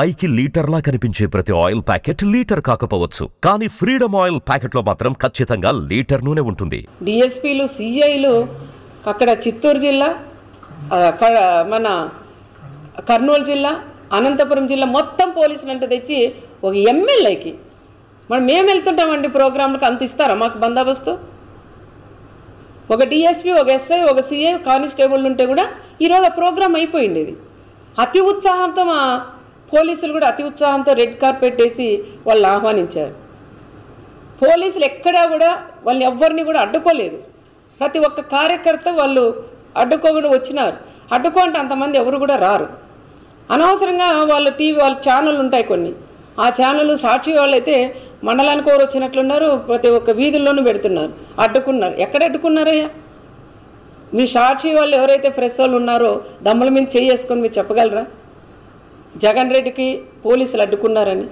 పైకి లీటర్లా కనిపించే ప్రతి ఆయిల్ ప్యాకెట్ లీటర్ కాకపోవచ్చు, కానీ ఫ్రీడమ్ ఆయిల్ ప్యాకెట్లో మాత్రం ఖచ్చితంగా లీటర్ నూనె ఉంటుంది. డిఎస్పీలు సిఐలు అక్కడ చిత్తూరు జిల్లా, మన కర్నూలు జిల్లా, అనంతపురం జిల్లా మొత్తం పోలీసులు అంటే తెచ్చి ఒక ఎమ్మెల్యేకి మనం మేము వెళ్తుంటామండి ప్రోగ్రాంలకు, అంత ఇస్తారా మాకు బందోబస్తు? ఒక డిఎస్పీ, ఒక ఎస్ఐ, ఒక సిఐ, కానిస్టేబుల్ ఉంటే కూడా ఈరోజు ఆ ప్రోగ్రాం అయిపోయింది. ఇది అతి ఉత్సాహంతో మా పోలీసులు కూడా అతి ఉత్సాహంతో రెడ్ కార్పెట్ వేసి వాళ్ళు ఆహ్వానించారు. పోలీసులు ఎక్కడా కూడా వాళ్ళు ఎవరిని కూడా అడ్డుకోలేదు. ప్రతి ఒక్క కార్యకర్త వాళ్ళు అడ్డుకోకుండా వచ్చినారు. అడ్డుకో అంటే అంతమంది ఎవరు కూడా రారు. అనవసరంగా వాళ్ళ ఛానళ్ళు ఉంటాయి కొన్ని, ఆ ఛానళ్ళు సాక్షి వాళ్ళైతే మండలానికి ఎవరు వచ్చినట్లున్నారు, ప్రతి ఒక్క వీధుల్లోనూ పెడుతున్నారు. అడ్డుకున్నారు. ఎక్కడ అడ్డుకున్నారయ్యా? మీ సాక్షి వాళ్ళు ఎవరైతే ప్రెస్ వాళ్ళు ఉన్నారో దమ్ముల మీద చేసుకొని మీరు చెప్పగలరా జగన్ రెడ్డికి పోలీసులు అడ్డుకున్నారని?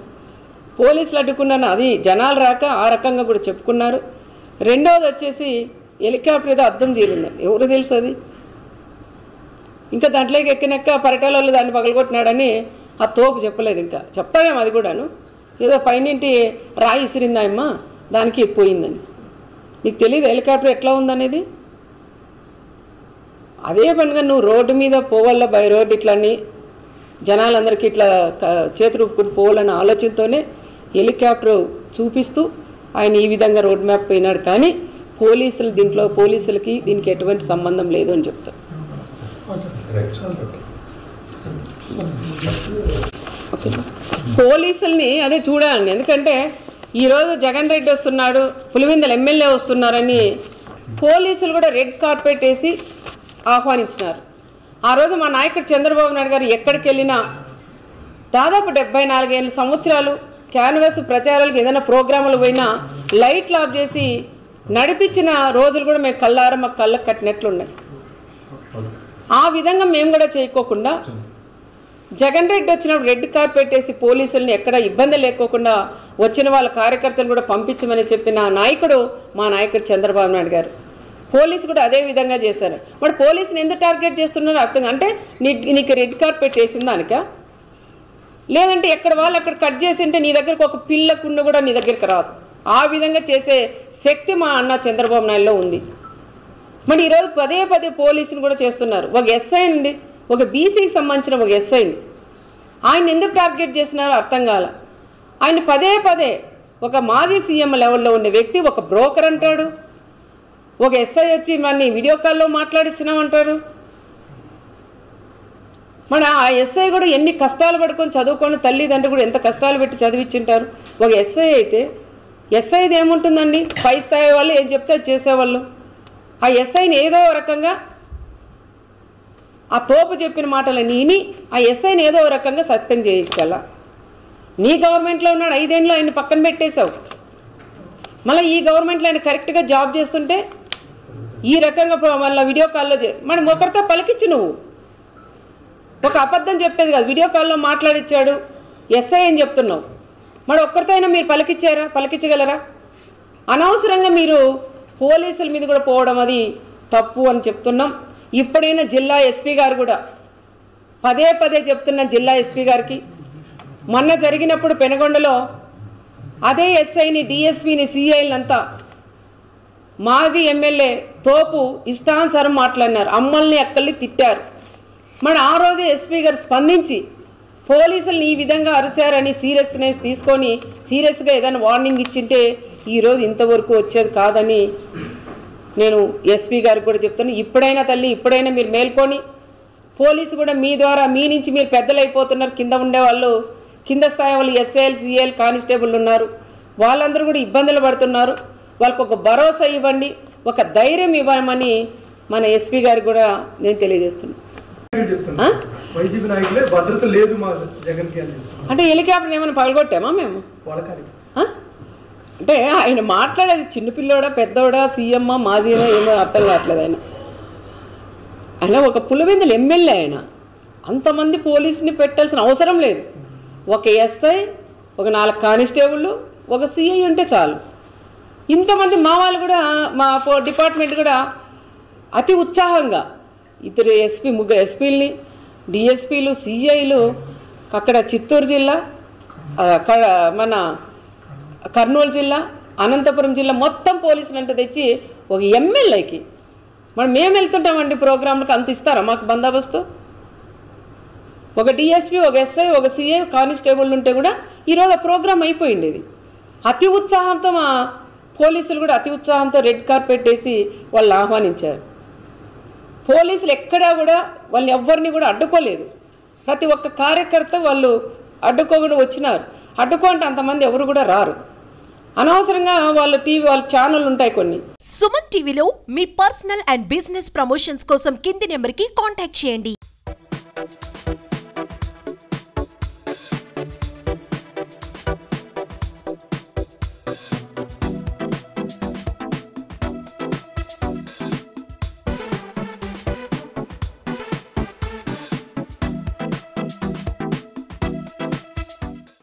పోలీసులు అడ్డుకున్నారని అది జనాలు రాక ఆ రకంగా కూడా చెప్పుకున్నారు. రెండవది వచ్చేసి హెలికాప్టర్ ఏదో అర్థం చేయలేదు, ఎవరు తెలుసు అది? ఇంకా దాంట్లోకి ఎక్కినాక పర్యటనలో దాన్ని పగలగొట్టినాడని ఆ తోపు చెప్పలేదు. ఇంకా చెప్తాడేమో అది కూడాను, ఏదో పైనింటి రాయి ఇసిరిందాయమ్మా దానికి పోయిందని. నీకు తెలియదు హెలికాప్టర్ ఎట్లా ఉందనేది? అదే పనిగా నువ్వు రోడ్డు మీద పోవాల, బై రోడ్డు ఇట్లని జనాలందరికీ ఇట్లా చేతులు పోవాలన్న ఆలోచనతోనే హెలికాప్టర్ చూపిస్తూ ఆయన ఈ విధంగా రోడ్ మ్యాప్ పోయినాడు. కానీ పోలీసులకి దీనికి ఎటువంటి సంబంధం లేదు అని చెప్తారు. పోలీసుల్ని అదే చూడాలండి. ఎందుకంటే ఈరోజు జగన్ రెడ్డి వస్తున్నాడు, పులివెందుల ఎమ్మెల్యే వస్తున్నారని పోలీసులు కూడా రెడ్ కార్పెట్ వేసి ఆహ్వానించినారు. ఆ రోజు మా నాయకుడు చంద్రబాబు నాయుడు గారు ఎక్కడికి వెళ్ళినా దాదాపు 74 సంవత్సరాలు క్యాన్వాస్ ప్రచారాలకు ఏదైనా ప్రోగ్రాములు పోయినా లైట్లు ఆఫ్ చేసి నడిపించిన రోజులు కూడా మేము కళ్ళారా మాకు కళ్ళకు కట్టినట్లున్నాయి. ఆ విధంగా మేము కూడా చేయకోకుండా జగన్ రెడ్డి వచ్చినప్పుడు రెడ్ కార్పెట్ వేసి పోలీసుల్ని ఎక్కడ ఇబ్బంది లేకోకుండా వచ్చిన వాళ్ళ కార్యకర్తలు కూడా పంపించమని చెప్పిన నాయకుడు మా నాయకుడు చంద్రబాబు నాయుడు గారు. పోలీసు కూడా అదే విధంగా చేశారు. మరి పోలీసుని ఎందుకు టార్గెట్ చేస్తున్నారో అర్థం, అంటే నీకు రెడ్ కార్పెట్ వేసిన దానిక, లేదంటే ఎక్కడ వాళ్ళు అక్కడ కట్ చేసి ఉంటే నీ దగ్గరకు ఒక పిల్లకుండా కూడా నీ దగ్గరికి రాదు. ఆ విధంగా చేసే శక్తి మా అన్న చంద్రబాబు నాయుడులో ఉంది. మరి ఈరోజు పదే పోలీసులు కూడా చేస్తున్నారు. ఒక ఎస్ఐ అండి, ఒక బీసీకి సంబంధించిన ఒక ఎస్ఐని ఆయన ఎందుకు టార్గెట్ చేస్తున్నారో అర్థం కాల. ఆయన పదే ఒక మాజీ సీఎం లెవెల్లో ఉండే వ్యక్తి ఒక బ్రోకర్ అంటాడు, ఒక ఎస్ఐ వచ్చి మన వీడియో కాల్లో మాట్లాడించినామంటారు. మన ఆ ఎస్ఐ కూడా ఎన్ని కష్టాలు పడుకొని చదువుకొని తల్లిదండ్రులు కూడా ఎంత కష్టాలు పెట్టి చదివించింటారు. ఒక ఎస్ఐ అయితే ఎస్ఐది ఏముంటుందండి, పై స్థాయి వాళ్ళు ఏం చెప్తే చేసేవాళ్ళు. ఆ ఎస్ఐని ఏదో రకంగా ఆ తోపు చెప్పిన మాటలని విని ఆ ఎస్ఐని ఏదో రకంగా సస్పెండ్ చేయించాల. నీ గవర్నమెంట్లో ఉన్నాడు, 5 ఏళ్ళు ఆయన పక్కన పెట్టేశావు. మళ్ళీ ఈ గవర్నమెంట్లో ఆయన కరెక్ట్గా జాబ్ చేస్తుంటే ఈ రకంగా మళ్ళీ వీడియో కాల్లో మనం ఒకరితో పలికిచ్చు, నువ్వు ఒక అబద్ధం చెప్పేది కాదు, వీడియో కాల్లో మాట్లాడిచ్చాడు ఎస్ఐ అని చెప్తున్నావు. మరి ఒక్కరితో అయినా మీరు పలికించగలరా? అనవసరంగా మీరు పోలీసుల మీద కూడా పోవడం అది తప్పు అని చెప్తున్నాం. ఇప్పుడైనా జిల్లా ఎస్పీ గారు కూడా పదే చెప్తున్న జిల్లా ఎస్పీ గారికి, మొన్న జరిగినప్పుడు పెనగొండలో అదే ఎస్ఐని, డిఎస్పీని, సిఐలంతా మాజీ ఎమ్మెల్యే తోపు ఇష్టానుసారం మాట్లాడినారు, అమ్మల్ని అక్కల్ని తిట్టారు. మరి ఆ రోజే ఎస్పీ గారు స్పందించి పోలీసులను ఈ విధంగా అరిశారని సీరియస్నెస్ తీసుకొని సీరియస్గా ఏదైనా వార్నింగ్ ఇచ్చింటే ఈరోజు ఇంతవరకు వచ్చేది కాదని నేను ఎస్పీ గారికి కూడా చెప్తాను. ఇప్పుడైనా తల్లి, ఇప్పుడైనా మీరు మేల్కొని, పోలీసు కూడా మీ ద్వారా మీ నుంచి మీరు పెద్దలు అయిపోతున్నారు. కింద ఉండేవాళ్ళు, కింద స్థాయి వాళ్ళు ఎస్ఐలు, సిఐలు, కానిస్టేబుల్ ఉన్నారు, వాళ్ళందరూ కూడా ఇబ్బందులు పడుతున్నారు. వాళ్ళకు ఒక భరోసా ఇవ్వండి, ఒక ధైర్యం ఇవ్వమని మన ఎస్పీ గారికి కూడా నేను తెలియజేస్తున్నాను. అంటే హెలికాప్టర్ ఏమైనా పగలగొట్టామా మేము? అంటే ఆయన మాట్లాడేది చిన్నపిల్లోడా, పెద్దోడా, సీఎం, మాజీనా ఏమో అర్థం కావట్లేదు. ఆయన ఒక పులివెందుల ఎమ్మెల్యే, ఆయన అంతమంది పోలీసుని పెట్టాల్సిన అవసరం లేదు. ఒక ఎస్ఐ, ఒక 4 కానిస్టేబుళ్ళు, ఒక సిఐ ఉంటే చాలు. ఇంతమంది మా వాళ్ళు కూడా, మా డిపార్ట్మెంట్ కూడా అతి ఉత్సాహంగా 3 ఎస్పీల్ని, డిఎస్పీలు, సిఐలు అక్కడ చిత్తూరు జిల్లా, మన కర్నూలు జిల్లా, అనంతపురం జిల్లా మొత్తం పోలీసులు అంటే తెచ్చి ఒక ఎమ్మెల్యేకి మేము వెళ్తుంటామండి ప్రోగ్రాంలకు, అంత ఇస్తారా మాకు బందోబస్తు? ఒక డిఎస్పీ, ఒక ఎస్ఐ, ఒక సిఐ, కానిస్టేబుల్ ఉంటే కూడా ఈరోజు ఆ ప్రోగ్రాం అయిపోయింది. ఇది అతి ఉత్సాహంతో మా పోలీసులు కూడా అతి ఉత్సాహంతో రెడ్ కార్పెట్ వేసి వాళ్ళు ఆహ్వానించారు. పోలీసులు ఎక్కడా కూడా వాళ్ళు ఎవరిని కూడా అడ్డుకోలేదు. ప్రతి ఒక్క కార్యకర్త వాళ్ళు అడ్డుకోకుండా వచ్చినారు. అడ్డుకోంటే అంతమంది ఎవరు కూడా రారు. అనవసరంగా వాళ్ళ ఛానల్ ఉంటాయి కొన్ని. సుమన్ టీవీలో మీ పర్సనల్ అండ్ బిజినెస్ ప్రమోషన్స్ కోసం కింది నెంబర్కి కాంటాక్ట్ చేయండి.